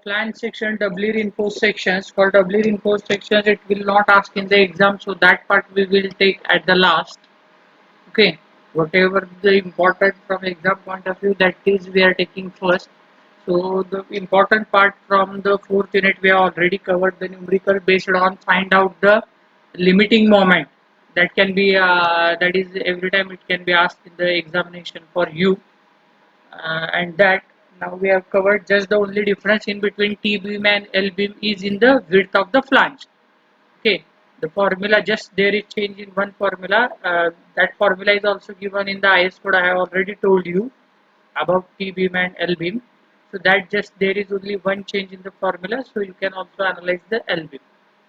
flange section, doubly reinforced sections. For doubly reinforced sections, it will not ask in the exam, so that part we will take at the last. Okay, whatever the important from exam point of view, that is we are taking first. So the important part from the fourth unit we have already covered the numerical based on find out the limiting moment. That can be that is every time it can be asked in the examination for you, and that now we have covered. Just the only difference in between T beam and L beam is in the width of the flange. Okay, the formula just there is change in one formula. That formula is also given in the IS code. I have already told you about T beam and L beam. So that just there is only one change in the formula. So you can also analyze the L beam.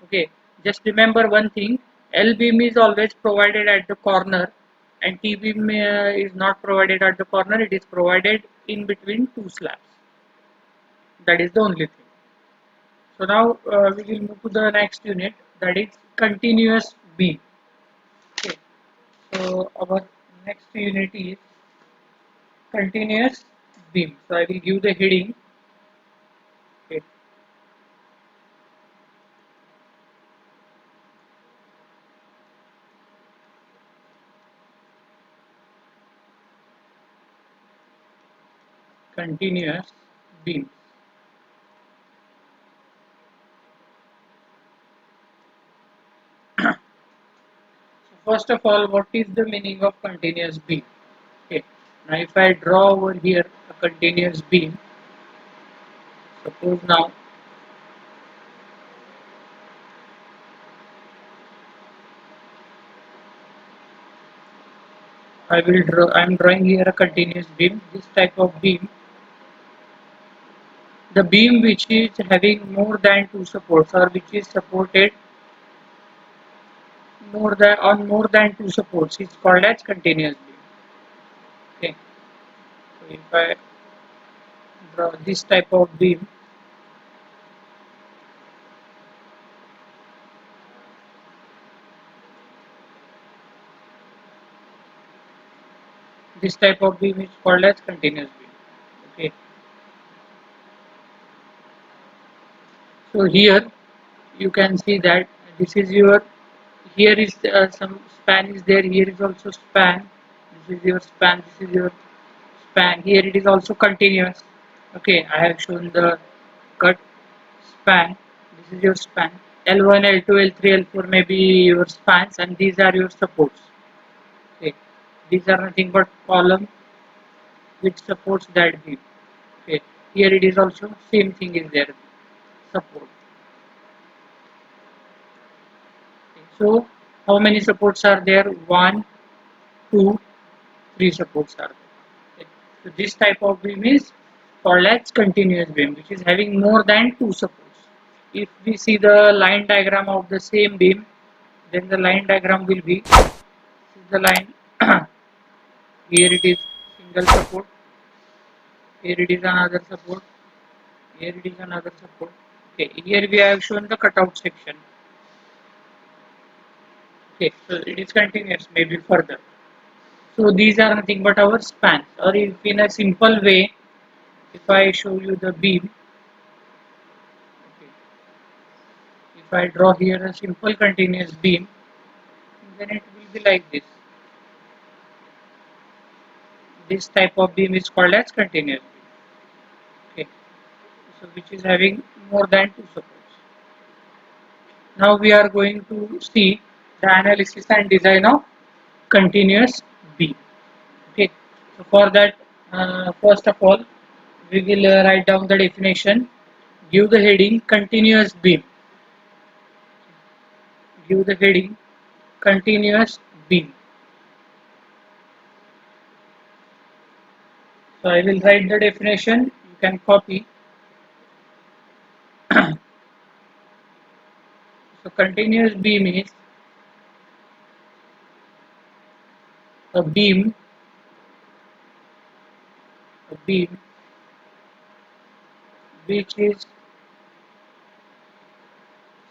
Okay, just remember one thing: L beam is always provided at the corner, and T beam is not provided at the corner. It is provided in between two slabs. That is the only thing. So now we will move to the next unit, that is continuous beam. Okay. So our next unit is continuous beam. So I will give the heading. Okay. Continuous beam. So first of all, what is the meaning of continuous beam? Okay. Now if I draw over here a continuous beam, suppose now I am drawing here a continuous beam. This type of beam, the beam which is having more than two supports, or which is supported more than two supports, is called as continuous beam. Okay, so if I draw this type of beam, this type of beam is called as continuous beam. Okay, so here you can see that this is your, here is some span is there, here is also span, this is your span, this is your span, here it is also continuous. Okay, I have shown the cut span, this is your span, L1, L2, L3, L4 may be your spans, and these are your supports. Okay, these are nothing but column which supports that beam. Okay, here it is also same thing is there, support. Okay. So how many supports are there? One, two, three supports are there. Okay. So this type of beam is called as continuous beam, which is having more than two supports. If we see the line diagram of the same beam, then the line diagram will be, this is the line. Here it is single support, here it is another support, here it is another support. Okay, here we have shown the cutout section. Okay, so it is continuous, maybe further. So these are nothing but our spans. Or if in a simple way, if I show you the beam, okay, if I draw here a simple continuous beam, then it will be like this. This type of beam is called as continuous beam. Okay, so which is having more than two supports. Now we are going to see the analysis and design of continuous beam. Okay, so for that, first of all, we will write down the definition. Give the heading continuous beam. Give the heading continuous beam. So I will write the definition. You can copy. So continuous beam is a beam, a beam which is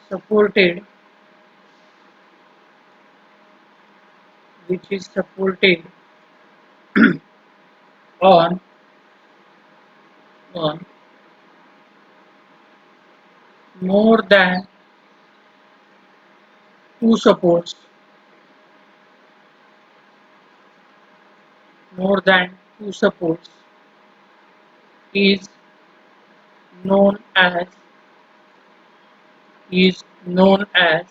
supported, which is supported on more than two supports, more than two supports is known as is known as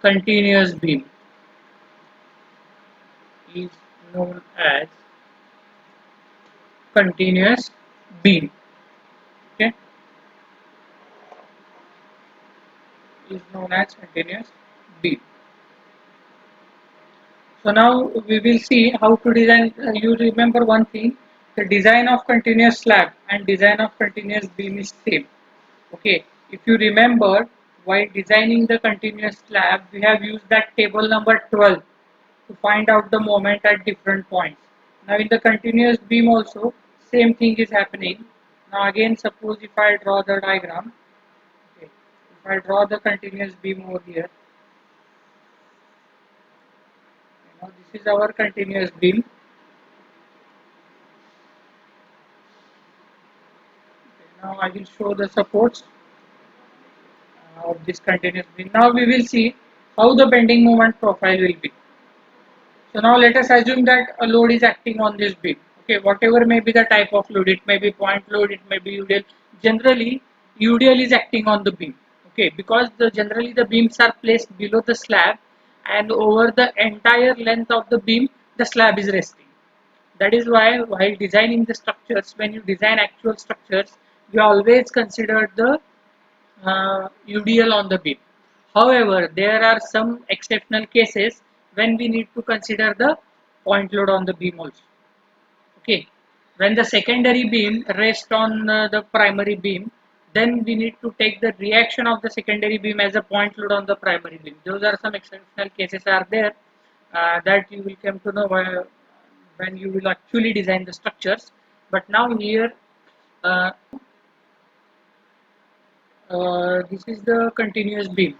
continuous beam, is known as continuous beam. Okay, is known as continuous beam. So now we will see how to design. You remember one thing: the design of continuous slab and design of continuous beam is same. Okay, if you remember, while designing the continuous slab, we have used that table number 12 to find out the moment at different points. Now in the continuous beam also, same thing is happening. Now again, suppose if I draw the diagram, okay, if I draw the continuous beam over here, now this is our continuous beam. Okay, now I will show the supports of this continuous beam. Now we will see how the bending moment profile will be. So now let us assume that a load is acting on this beam. Okay, whatever may be the type of load, it may be point load, it may be UDL. Generally, UDL is acting on the beam. Okay, because generally the beams are placed below the slab, and over the entire length of the beam, the slab is resting. That is why while designing the structures, when you design actual structures, you always consider the UDL on the beam. However, there are some exceptional cases when we need to consider the point load on the beam also. Okay, when the secondary beam rests on the primary beam, then we need to take the reaction of the secondary beam as a point load on the primary beam. Those are some exceptional cases are there that you will come to know when you will actually design the structures. But now here uh, this is the continuous beam.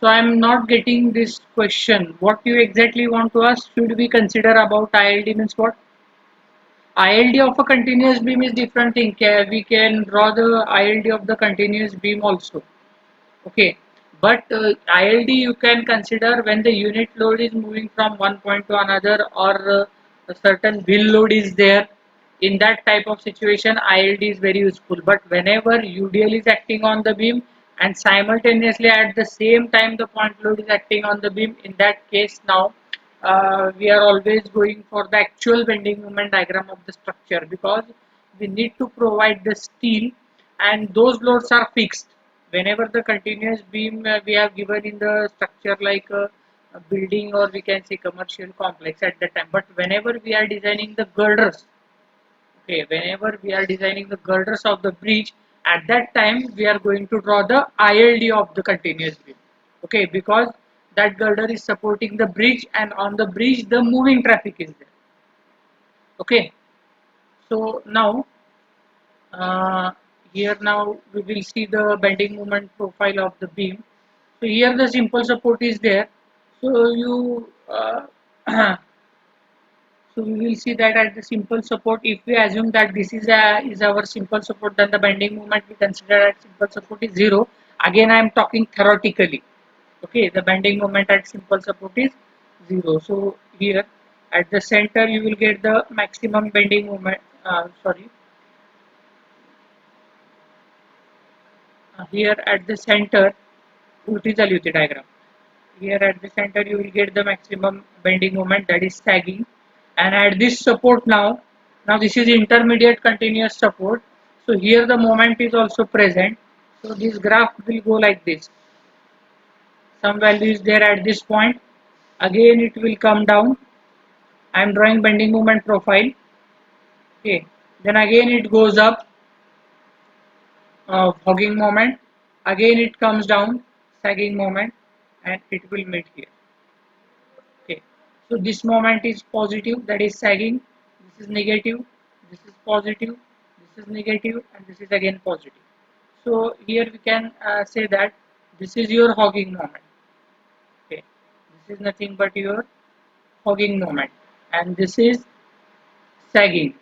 So I am not getting this question. What you exactly want to ask? Should we consider about ILD means what? ILD of a continuous beam is different thing. We can draw the ILD of the continuous beam also. Okay, but ILD you can consider when the unit load is moving from one point to another, or a certain bill load is there. In that type of situation, ILD is very useful. But whenever UDL is acting on the beam and simultaneously at the same time the point load is acting on the beam, in that case now we are always going for the actual bending moment diagram of the structure, because we need to provide the steel and those loads are fixed. Whenever the continuous beam we have given in the structure like a building, or we can say commercial complex at the time, but whenever we are designing the girders, okay, whenever we are designing the girders of the bridge, at that time we are going to draw the ILD of the continuous beam. Okay, because that girder is supporting the bridge, and on the bridge the moving traffic is there. Okay, so now here now we will see the bending moment profile of the beam. So here the simple support is there. So you so we will see that at the simple support, if we assume that this is our simple support, then the bending moment we consider at simple support is 0. Again, I am talking theoretically. Okay, the bending moment at simple support is 0. So here at the center you will get the maximum bending moment. Sorry, here at the center, उल्टी झाली होती diagram. Here at the center you will get the maximum bending moment, that is sagging, and at this support now this is intermediate continuous support. So here the moment is also present. So this graph will go like this. Some value is there at this point. Again it will come down. I am drawing bending moment profile. Okay. Then again it goes up, hogging moment. Again it comes down, sagging moment, and it will meet here. Okay, so this moment is positive, that is sagging. This is negative, this is positive, this is negative, and this is again positive. So here we can say that this is your hogging moment. Okay, this is nothing but your hogging moment, and this is sagging.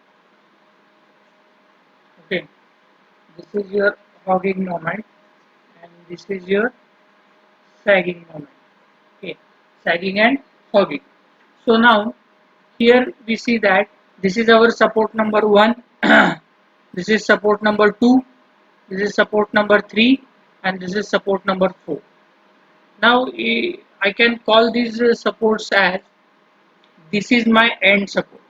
Okay, This is your hogging moment, and this is your sagging moment. Okay, sagging and hogging. So now here we see that this is our support number 1, this is support number 2, this is support number 3, and this is support number 4. Now I can call these supports as, this is my end support.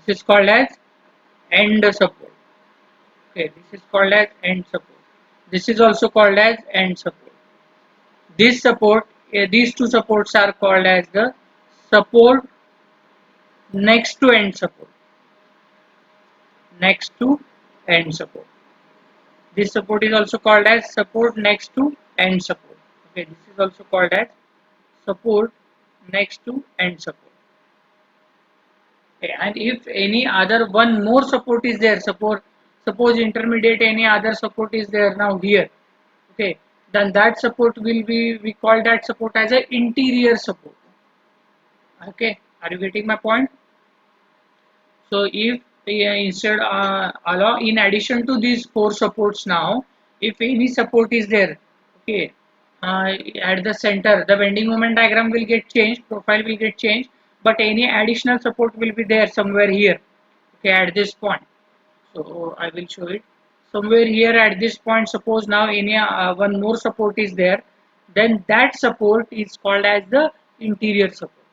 This is called as end support. Okay, this is called as end support. This is also called as end support. This support, these two supports are called as the support next to end support. Next to end support. This support is also called as support next to end support. Okay, this is also called as support next to end support. Okay, and if any other one more support is there, suppose intermediate any other support is there now here. Okay, then that support will be, we call that support as an interior support. Okay, are you getting my point? So if instead allow, in addition to these four supports now, if any support is there, okay, at the center, the bending moment diagram will get changed, profile will get changed, but any additional support will be there somewhere here. Okay, at this point. So I will show it somewhere here at this point. Suppose now any one more support is there, then that support is called as the interior support.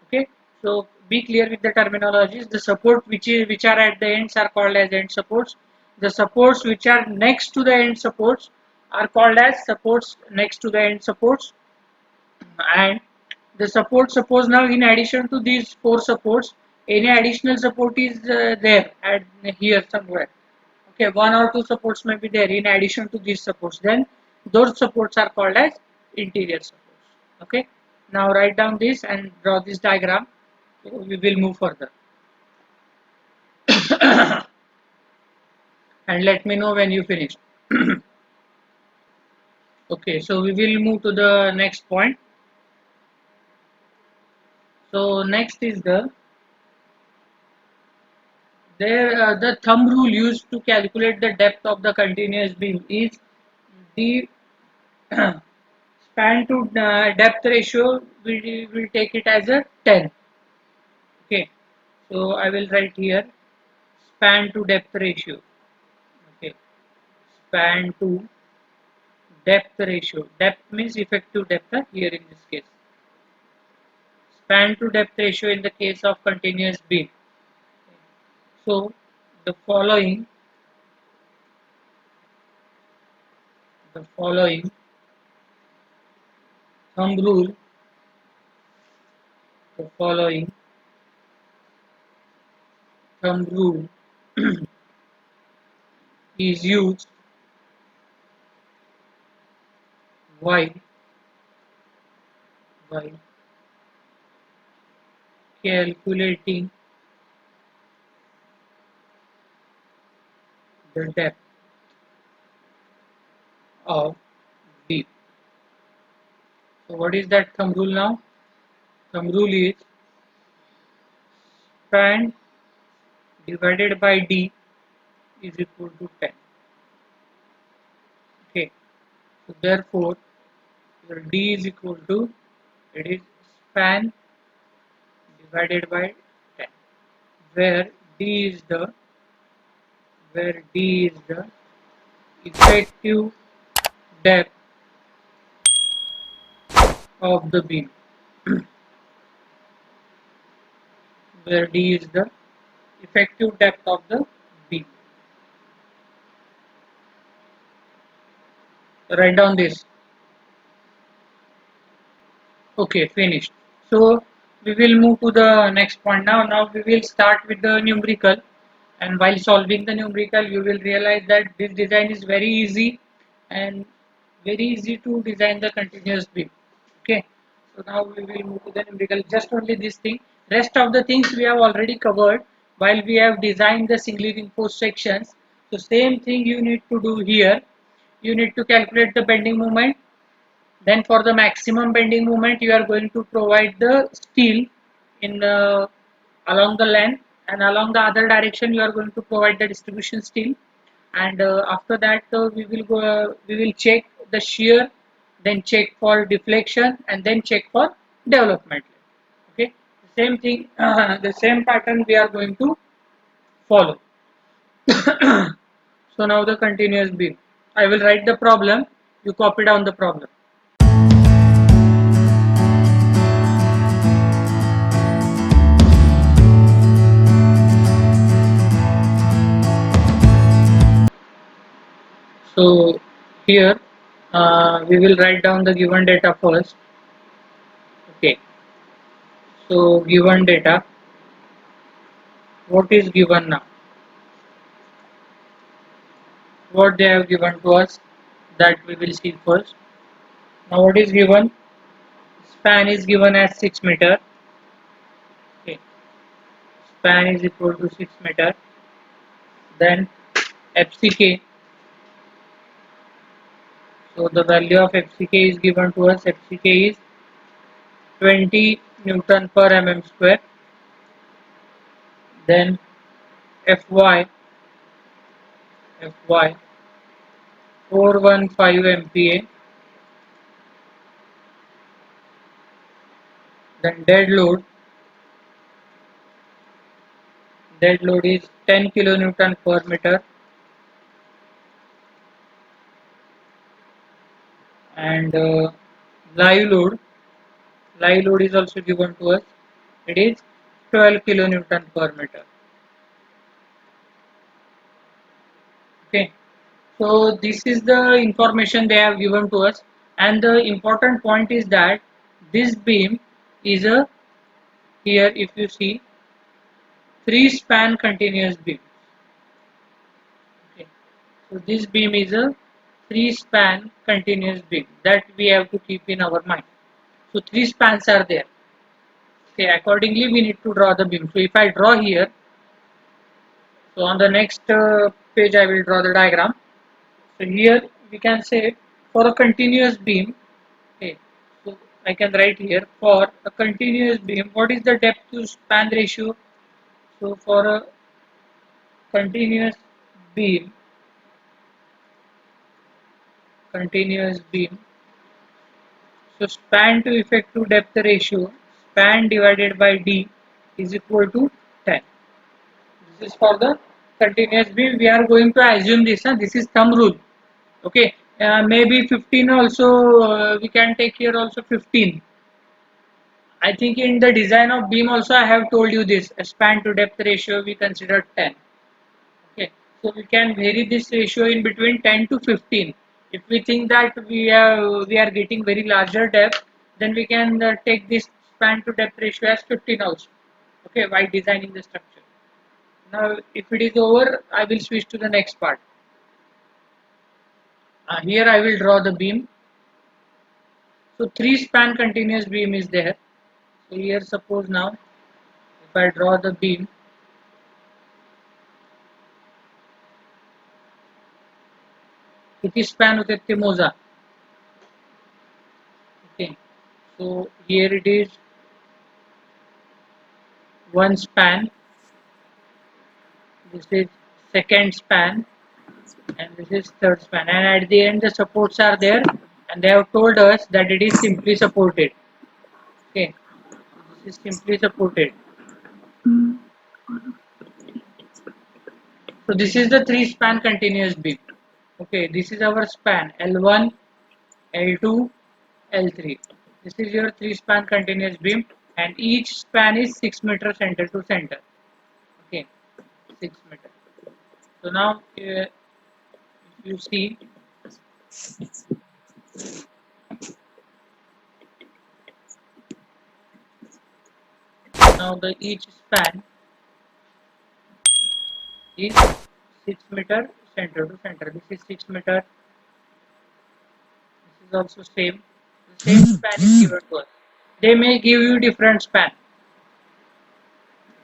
Okay, so be clear with the terminologies. The support which are at the ends are called as end supports. The supports which are next to the end supports are called as supports next to the end supports. And the support, suppose now in addition to these four supports, any additional support is there at here somewhere. Okay, one or two supports may be there in addition to these supports, then those supports are called as interior supports. Okay, now write down this and draw this diagram. So we will move further. And let me know when you finish. Okay, so we will move to the next point. So next is the thumb rule used to calculate the depth of the continuous beam is the span to depth ratio. We will take it as a 10. Okay, so I will write here span to depth ratio. Okay, span to depth ratio. Depth means effective depth here in this case. Span to depth ratio in the case of continuous beam. So the following thumb rule, the following thumb rule is used while while calculating the depth of beam. So what is that thumb rule now? Thumb rule is span divided by d is equal to 10. Okay, so therefore your d is equal to, it is span divided by 10, where d is the effective depth of the beam, where d is the effective depth of the beam. Write down this. Okay, finished. So we will move to the next point now. Now we will start with the numerical, and while solving the numerical you will realize that this design is very easy and very easy to design the continuous beam. Okay, so now we will move to the numerical. Just only this thing, rest of the things we have already covered while we have designed the singly reinforced sections. So same thing you need to do here. You need to calculate the bending moment. Then for the maximum bending moment you are going to provide the steel in the along the length, and along the other direction you are going to provide the distribution steel. and after that we will check the shear, then check for deflection, and then check for development. Okay, same thing, the same pattern we are going to follow. So now the continuous beam, I will write the problem, you copy down the problem. So here we will write down the given data first. Okay, so given data, what is given now? What they have given to us, that we will see first. Now what is given? Span is given as 6 meter. Okay, span is equal to 6 meter. Then FCK. So the value of FCK is given to us. FCK is 20 Newton per mm square. Then FY 415 MPa. Then dead load is 10 kilonewton per meter, and live load is also given to us, it is 12 kilonewton per meter. Okay, so this is the information they have given to us, and the important point is that this beam is a, here if you see, 3 span continuous beam. Okay, so this beam is a 3 span continuous beam, that we have to keep in our mind. So 3 spans are there. Okay, accordingly we need to draw the beam. So if I draw here, so on the next page I will draw the diagram. So here we can say, for a continuous beam, okay, so I can write here, for a continuous beam, what is the depth to span ratio? So for a continuous beam, continuous beam, so span to effective depth ratio, span divided by d is equal to 10. This is for the continuous beam. We are going to assume this. This is thumb rule. Okay, maybe 15 also, we can take here also 15. I think in the design of beam also I have told you this, a span to depth ratio we consider 10. Okay, so we can vary this ratio in between 10 to 15. If we think that we are getting very larger depth, then we can take this span to depth ratio as 15 also. Okay, while designing the structure. Now if it is over, I will switch to the next part. Here I will draw the beam. So 3 span continuous beam is there. So here suppose now if I draw the beam, किती span होते ते मोजा. Okay, so here it is one span, this is second span, and this is third span, and at the end the supports are there, and they have told us that it is simply supported. Okay, this is simply supported. So this is the 3 span continuous beam. Okay, this is our span L1, L2, L3. This is your 3 span continuous beam, and each span is 6 meter center to center. Okay, 6 meter. So now if you see, now the each span is 6 meter center to center. This is 6 meter. This is also same. The same span is given to us. They may give you different span.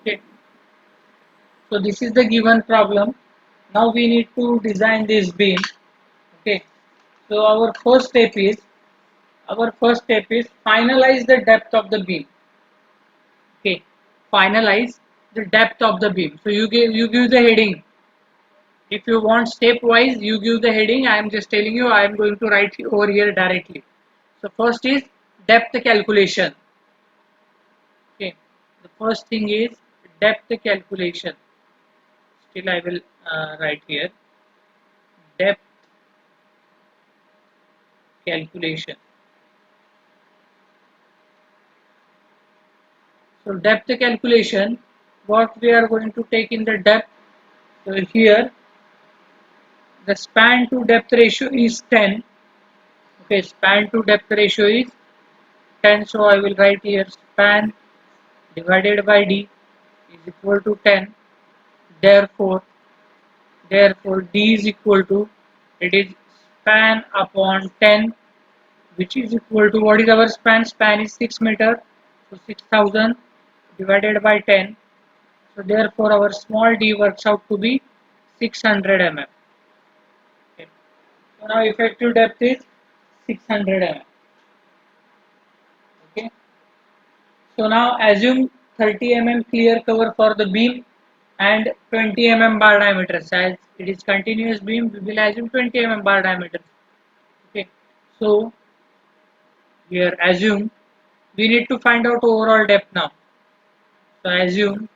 Okay. So this is the given problem. Now we need to design this beam. Okay. So our first step is finalize the depth of the beam. Okay. Finalize the depth of the beam. So you give the heading. If you want step wise, you give the heading. I am just telling you, I am going to write over here directly. So first is depth calculation. Okay, the first thing is depth calculation. Still I will write here depth calculation. So depth calculation, what we are going to take in the depth. So here the span to depth ratio is 10. Okay, span to depth ratio is 10. So I will write here span divided by d is equal to 10. Therefore d is equal to, it is span upon 10, which is equal to, what is our span? Span is 6 meter. So 6000 divided by 10. So therefore our small d works out to be 600 mm. Okay. So now effective depth is 600 mm. Okay. So now assume 30 mm clear cover for the beam and 20 mm bar diameter. As it is continuous beam, we will assume 20 mm bar diameter. Okay. So here assume we need to find out overall depth now. So assume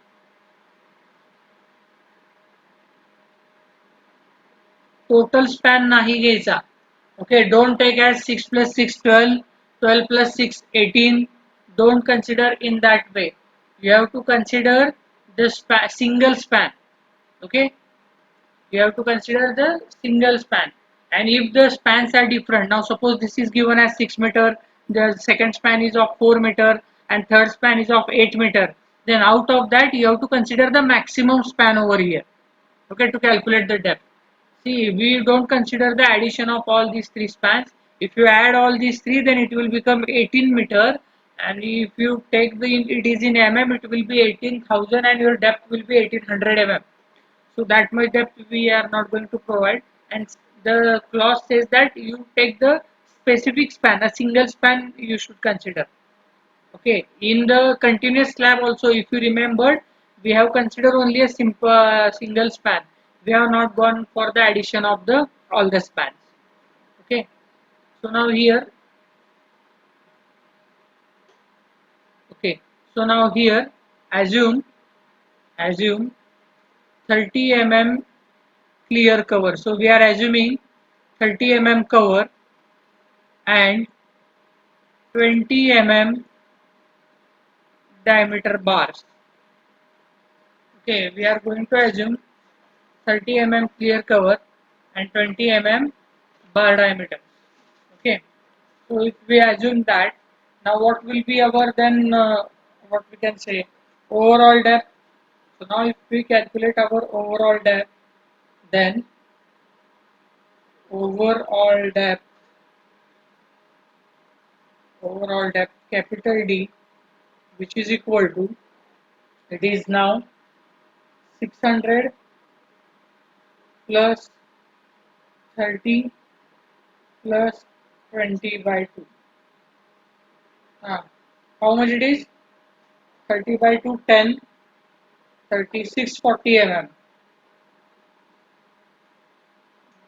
total span नाही घ्यायचा. Okay, don't take as 6 plus 6 12, 12 plus 6 18. Don't consider in that way. You have to consider the single span. Okay, you have to consider the single span. And if the spans are different, now suppose this is given as 6 meter, the second span is of 4 meter, and third span is of 8 meter, then out of that you have to consider the maximum span over here. Okay, to calculate the depth. See, we don't consider the addition of all these three spans. If you add all these three, then it will become 18 meter. And if you take it is in mm, it will be 18,000 and your depth will be 1800 mm. So that much depth we are not going to provide. And the clause says that you take the specific span, a single span you should consider. Okay, in the continuous slab also, if you remember, we have considered only a simple single span. We have not gone for the addition of the all the spans. Okay, so now here, okay, so now here, assume 30 mm clear cover. So we are assuming 30 mm cover and 20 mm diameter bars. Okay, we are going to assume 30 mm clear cover and 20 mm bar diameter. Okay, so if we assume that, now what will be our then what we can say overall depth. So now if we calculate our overall depth, then overall depth capital D, which is equal to, it is now 600 plus 30 plus 20 by 2. How much it is? 30 by 2, 10, 3640 mm.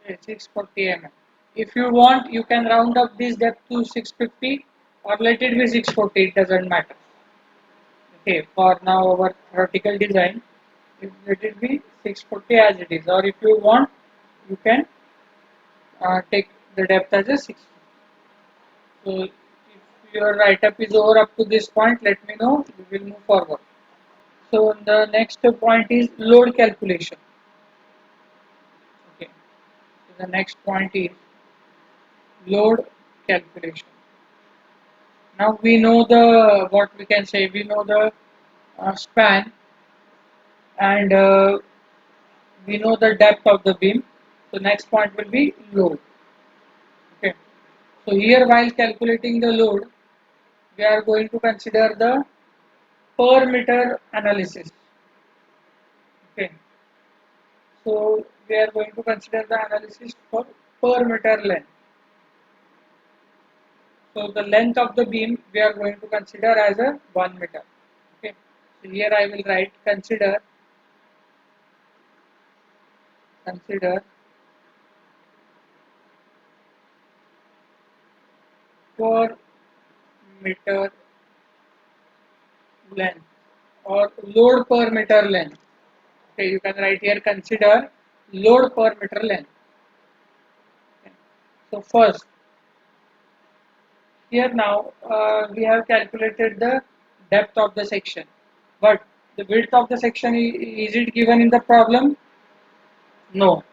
Okay, 640 mm. If you want, you can round up this depth to 650 or let it be 640, it doesn't matter. Okay, for now our vertical design, let it be 640 as it is, or if you want, you can take the depth as a 650. So if your write-up is over up to this point, let me know, we will move forward. So the next point is load calculation. Okay, so the next point is load calculation. Now we know the, what we can say, we know the span, and we know the depth of the beam. So next point will be load. Okay, so here while calculating the load, we are going to consider the per meter analysis. Okay, so we are going to consider the analysis for per meter length. So the length of the beam we are going to consider as a 1 meter. Okay, so here I will write consider consider per meter length or load per meter length. Okay, you can write here consider load per meter length. Okay. So first, here now we have calculated the depth of the section, but the width of the section is it given in the problem? No,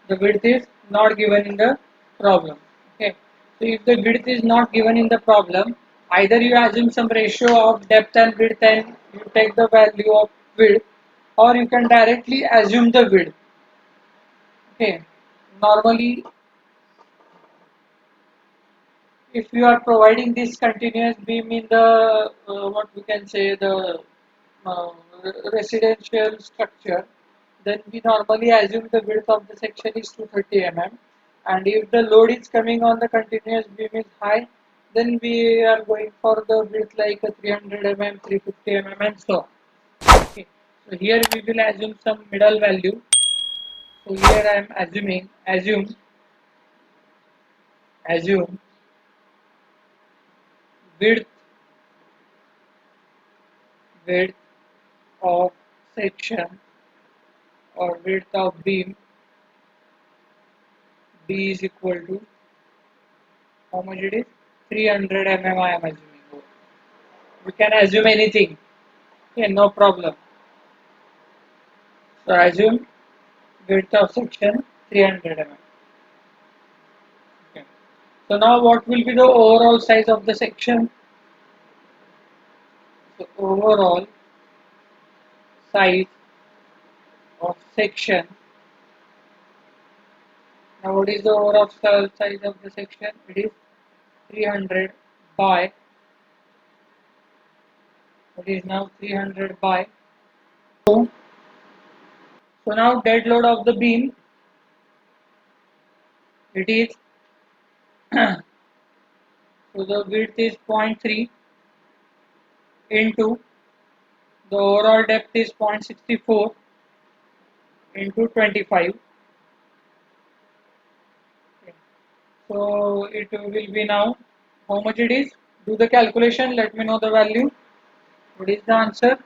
the width is not given in the problem. Okay, so if the width is not given in the problem, either you assume some ratio of depth and width and you take the value of width, or you can directly assume the width. Okay, normally if you are providing this continuous beam in the what we can say the uh, residential structure, then we normally assume the width of the section is 230 mm, and if the load is coming on the continuous beam is high, then we are going for the width like a 300 mm, 350 mm and so on. Okay. So here we will assume some middle value. So here I am assuming assume width width of section or width of beam B is equal to how much it is? 300 mm I am assuming. We can assume anything. Okay, no problem. So assume width of section 300 mm. Okay. So now what will be the overall size of the section? So overall size of section. Now what is the overall size of the section? It is 300 by, it is now 300 by. So now dead load of the beam, it is so the width is 0.3 into the overall depth is 0.64 into 25. Okay. So it will be now how much it is? Do the calculation, let me know the value. What is the answer?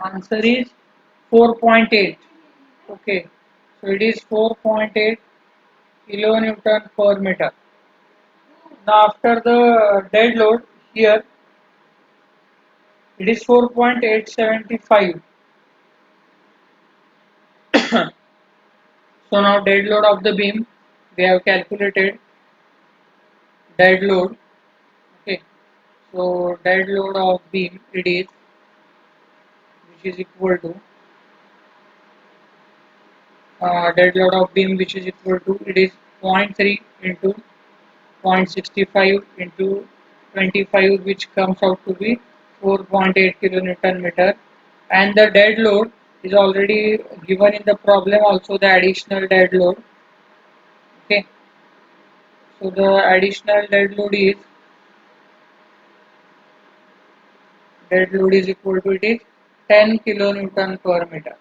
Answer is 4.8. Okay. So it is 4.8 kilonewton per meter. Now after the dead load here it is 4.875. So now dead load of the beam we have calculated dead load. Okay, so dead load of beam it is which is equal to dead load of beam which is equal to it is zero point 0.3 into 0.65 into 25, which comes out to be 4.8 kilonewton meter, and the dead load is already given in the problem also, the additional dead load. Okay, so the additional dead load is equal to it is 10 kilonewton per meter.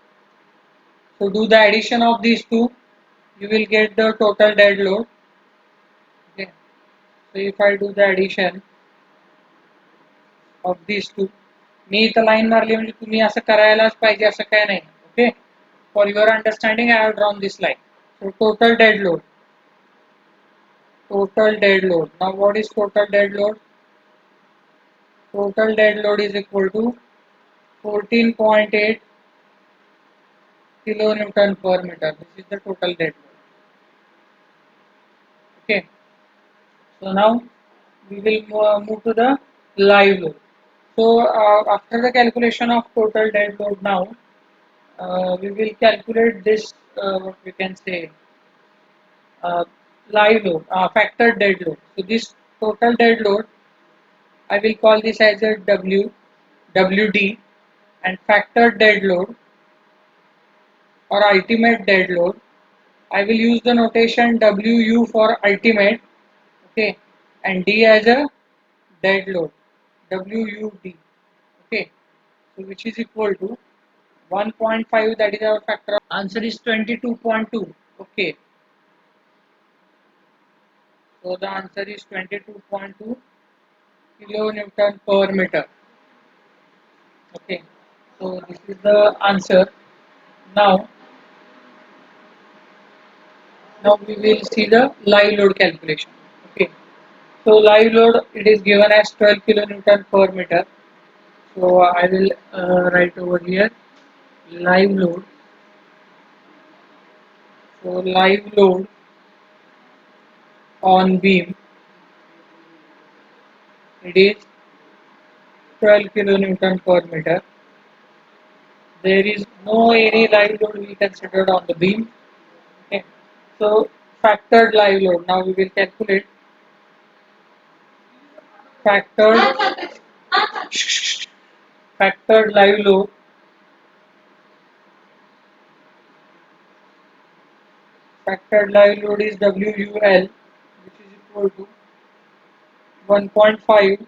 So do the addition of these two, you will get the total dead load. Okay. So if I do the addition of these two, मी इथं line मारली म्हणजे तुम्ही असं करायलाच पाहिजे असं काय नाही. Okay, for your understanding I have drawn this line. So total dead load. Now what is total dead load? Total dead load is equal to 14.8 kilonewton per meter. This is the total dead load. Okay. So now we will move to the live load. So after the calculation of total dead load, now we will calculate this what we can say uh, live load, factored dead load. So this total dead load, I will call this as a WD, and factored dead load or ultimate dead load, I will use the notation WU for ultimate. Okay, and D as a dead load, WUD. Okay, so which is equal to 1.5, that is our factor. Answer is 22.2. Okay, so the answer is 22.2 kilonewton per meter. Okay, so this is the answer. Now, now we will see the live load calculation. Okay, so live load, it is given as 12 kilonewton per meter. So I will write over here live load. So live load on beam, it is 12 kilonewton per meter. There is no any live load we considered on the beam. Okay. So factored live load. Now we will calculate factored factored live load. Factored live load is WUL, which is equal to 1.5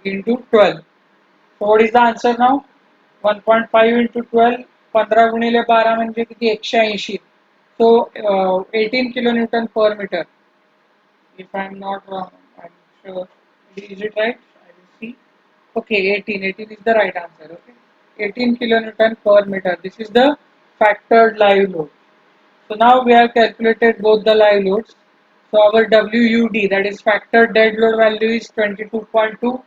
into 12. So what is the answer now? 1.5 into 12, 15 गुणिले 12 म्हणजे किती 180. So 18 kilonewton per meter. If I am not wrong, I am sure. Is it right? I will see. Okay, 18. 18 is the right answer. Okay, 18 kilonewton per meter. This is the factored live load. So now we have calculated both the live loads. So our WUD, that is factored dead load value, is 22.2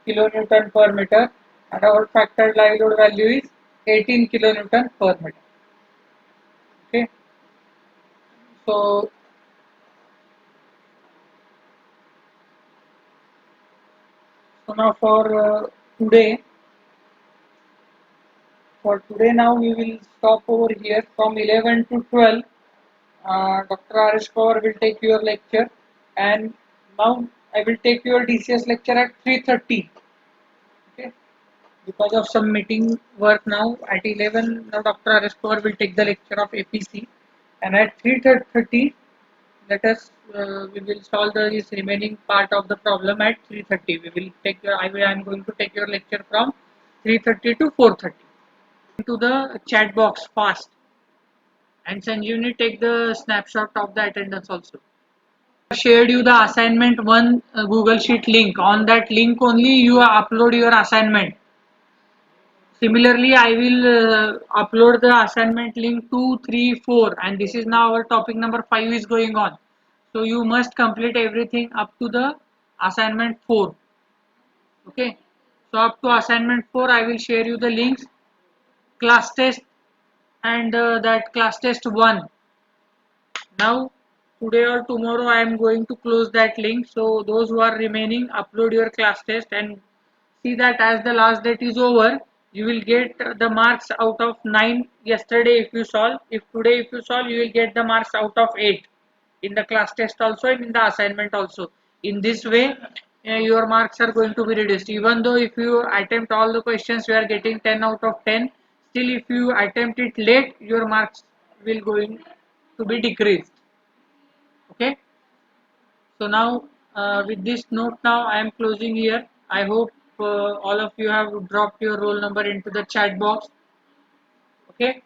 kilonewton per meter, and our factored live load value is 18 kilonewton per meter. Okay, so now today, for today now we will stop over here from 11 to 12. Dr. Arish Kaur will take your lecture, and now I will take your DCS lecture at 3:30. Okay, because of some meeting work now at 11. Now Dr. Arish Kaur will take the lecture of APC, and at 3:30 let us we will solve this remaining part of the problem at 3:30. We will take your, I am going to take your lecture from 3:30 to 4:30. To the chat box fast, and Sanjeevani, take the snapshot of the attendance also. Shared you the assignment one Google Sheet link. On that link only you upload your assignment. Similarly, I will upload the assignment link 2, 3, 4, and this is now our topic number 5 is going on. So you must complete everything up to the assignment 4. Okay. So up to assignment 4, I will share you the links, class test, and that class test 1. Now today or tomorrow I am going to close that link. So those who are remaining, upload your class test and see that as the last date is over, you will get the marks out of 9 yesterday if you solve. If today if you solve, you will get the marks out of 8 in the class test also and in the assignment also. In this way, your marks are going to be reduced. Even though if you attempt all the questions, you are getting 10 out of 10. Still, if you attempt it late, your marks will going to be decreased. Okay, so now with this note now I am closing here. I hope all of you have dropped your roll number into the chat box. Okay.